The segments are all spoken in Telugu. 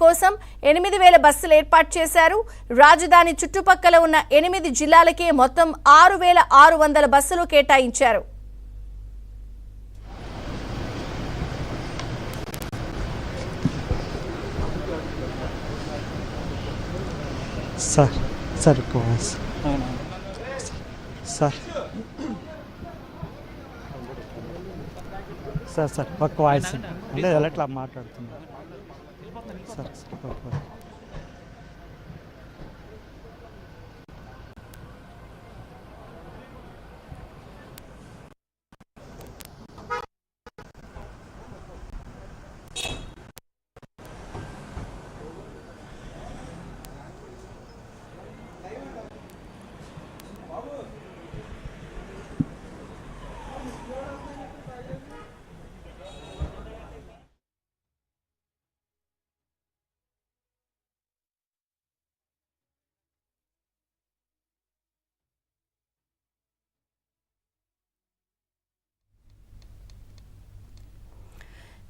కోసం 8,000 బస్సులు ఏర్పాటు చేశారు. రాజధాని చుట్టుపక్కల ఉన్న 8 జిల్లాలకే మొత్తం 6,600 బస్సులు కేటాయించారు. సార్ ఒక వాయిస్ అంటే ఎట్లా మాట్లాడుతున్నారు సార్.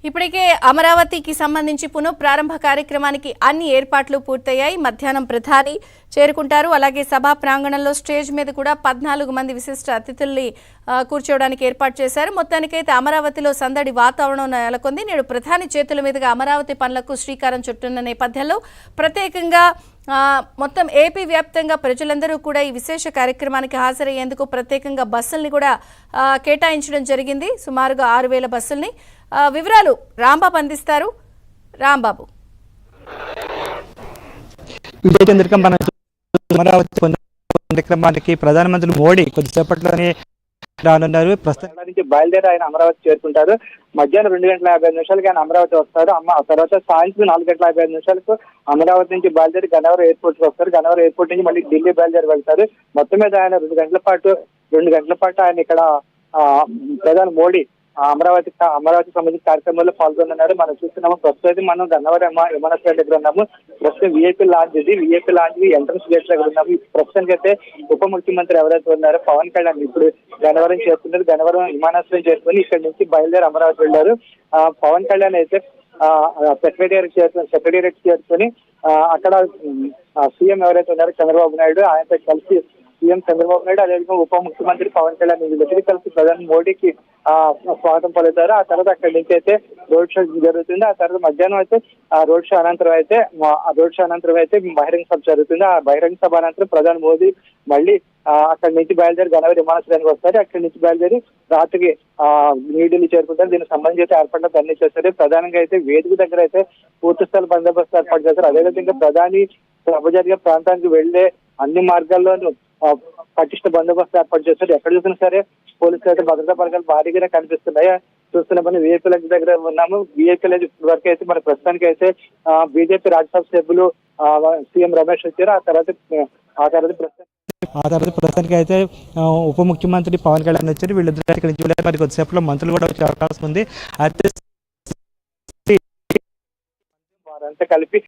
ఇప్పటికే అమరావతికి సంబంధించి పునఃప్రారంభ కార్యక్రమానికి అన్ని ఏర్పాట్లు పూర్తయ్యాయి. మధ్యాహ్నం ప్రధాని చేరుకుంటారు. అలాగే సభా ప్రాంగణంలో స్టేజ్ మీద కూడా 14 మంది విశిష్ట అతిథుల్ని కూర్చోవడానికి ఏర్పాటు చేశారు. మొత్తానికైతే అమరావతిలో సందడి వాతావరణం నెలకొంది. నేడు ప్రధాని చేతుల మీదుగా అమరావతి పనులకు శ్రీకారం చుట్టున్న నేపథ్యంలో ప్రత్యేకంగా మొత్తం ఏపీ వ్యాప్తంగా ప్రజలందరూ కూడా ఈ విశేష కార్యక్రమానికి హాజరయ్యేందుకు ప్రత్యేకంగా బస్సుల్ని కూడా కేటాయించడం జరిగింది. సుమారుగా 6,000 బస్సుల్ని. వివరాలు రాంబాబు అందిస్తారు. రాంబాబు, అమరావతి కార్యక్రమానికి ప్రధానమంత్రి మోడీ కొద్దిసేపట్లోనే రానున్నారు. ప్రస్తుతానికి బయలుదేరి ఆయన అమరావతి చేరుకుంటారు. మధ్యాహ్నం 2:55 ఆయన అమరావతి వస్తారు. తర్వాత సాయంత్రం 4:55 అమరావతి నుంచి బయలుదేరి గన్నవరం ఎయిర్పోర్ట్ కి వస్తారు. గన్నవరం ఎయిర్పోర్ట్ నుంచి మళ్ళీ ఢిల్లీ బయలుదేరి వెళ్తారు. మొత్తం మీద ఆయన 2 గంటల పాటు ఆయన ఇక్కడ ప్రధాని మోడీ అమరావతి సంబంధించిన కార్యక్రమంలో పాల్గొన్నారు. మనం చూస్తున్నాము. ప్రస్తుతం మనం గన్నవరం విమానాశ్రయం దగ్గర ఉన్నాము. ప్రస్తుతం విఐపీ లాంజ్ ఎంట్రన్స్ గేట్ దగ్గర ఉన్నాము. ప్రస్తుతానికి అయితే ఉప ముఖ్యమంత్రి ఎవరైతే ఉన్నారో పవన్ కళ్యాణ్ ఇప్పుడు గన్నవరం చేస్తున్నారు. గన్నవరం విమానాశ్రయం చేసుకుని ఇక్కడ నుంచి బయలుదేరి అమరావతి వెళ్లారు. పవన్ కళ్యాణ్ అయితే సెక్రటేరియట్ చేరుకొని అక్కడ సీఎం ఎవరైతే ఉన్నారో చంద్రబాబు నాయుడు ఆయనతో కలిసి సీఎం చంద్రబాబు నాయుడు అదేవిధంగా ఉప ముఖ్యమంత్రి పవన్ కళ్యాణ్ వీళ్ళిద్దరికీ కలిసి ప్రధాని మోడీకి స్వాగతం పలుకుతారు. ఆ తర్వాత అక్కడి నుంచి అయితే రోడ్ షో జరుగుతుంది. ఆ తర్వాత మధ్యాహ్నం అయితే రోడ్ షో అనంతరం అయితే బహిరంగ సభ జరుగుతుంది. ఆ బహిరంగ సభ అనంతరం ప్రధాని మోదీ మళ్ళీ అక్కడి నుంచి బయలుదేరి గన్నవరం విమానాశ్రయానికి వస్తారు. అక్కడి నుంచి బయలుదేరి రాత్రికి న్యూఢిల్లీ చేరుకుంటారు. దీనికి సంబంధించి అయితే ఏర్పాట్లు అన్ని చేస్తారు. ప్రధానంగా అయితే వేదిక దగ్గర అయితే పూర్తి స్థాయి బందోబస్తు ఏర్పాటు చేస్తారు. అదేవిధంగా ప్రధాని సభ జరిగే ప్రాంతానికి వెళ్లే అన్ని మార్గాల్లోనూ పటిష్ట బందోబస్తు ఏర్పాటు చేస్తారు. ఎక్కడ చూసినా సరే పోలీసులు అయితే భద్రతా బలగాలు భారీగానే కనిపిస్తున్నాయి. చూస్తున్న పని విఐపీ లెంజ్ దగ్గర ఉన్నాము. విఐపీ లెంజ్ ఇప్పటి వరకు అయితే మన ప్రస్తుతానికి అయితే బీజేపీ రాజ్యసభ సభ్యులు సీఎం రమేష్ వచ్చారు. ఆ తర్వాత ప్రస్తుతానికి అయితే ఉప ముఖ్యమంత్రి పవన్ కళ్యాణ్ వచ్చారు. వీళ్ళిద్దరు ఇక్కడ నుంచి మరి కొద్దిసేపట్లో మంత్రులు కూడా వచ్చే అవకాశం ఉంది. అయితే వారంతా కలిపి